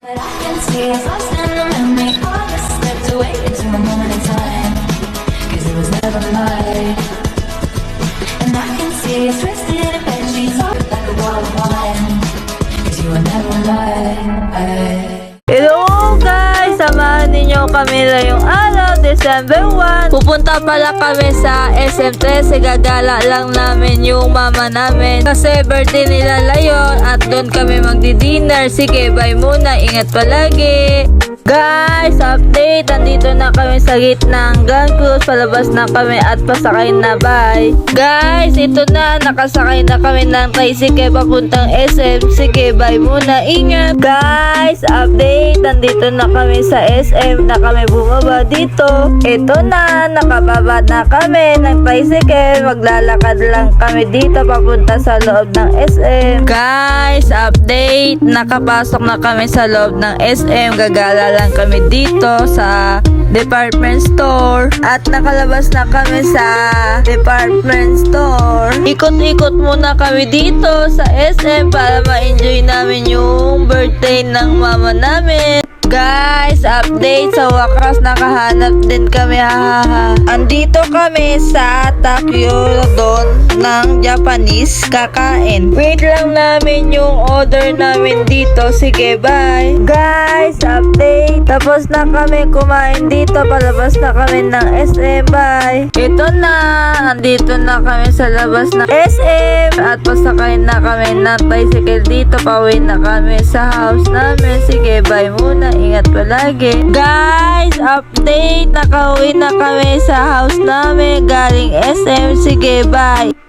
But I can see it's lost in the memory. All this slipped away into a moment in time. Cause it was never mine. And I can see it's twisted in bed sheets off like a wall of wine. Cause you were never mine. Hello guys! Samahan ninyo kami ngayong araw, December 1. Pupunta pala kami sa SM13. Gagala lang namin yung mama namin kasi birthday nila layon at doon kami magdi-dinner. Sige, bye muna. Ingat palagi. Guys, update! Andito na kami sa gitna ng Grand Cruz. Palabas na kami at pasakay na, bye! Guys, ito na. Nakasakay na kami ng tricycle papuntang SM. Sige, bye muna. Ingat! Guys, update! Andito na kami sa SM. Na kami bumaba dito. Ito na. Nakababa na kami ng tricycle. Maglalakad lang kami dito papunta sa loob ng SM. Guys, update! Nakapasok na kami sa loob ng SM. Gagala lang kami dito sa department store at nakalabas na kami sa department store. Ikot-ikot muna kami dito sa SM para ma-enjoy namin yung birthday ng mama namin. Guys, update, sa wakas nakahanap din kami, hahaha. Andito kami sa Takyodon ng Japanese kakain. Wait lang namin yung order namin dito. Sige, bye. Guys, update, tapos na kami kumain dito. Palabas na kami ng SM, bye. Ito na, andito na kami sa labas ng SM at pasakay na kami ng tricycle dito. Pauwi na kami sa house namin. Sige, bye muna. Ingat palagi. Guys, update. Nakauwi na kami sa house namin galing SM. Sige, bye.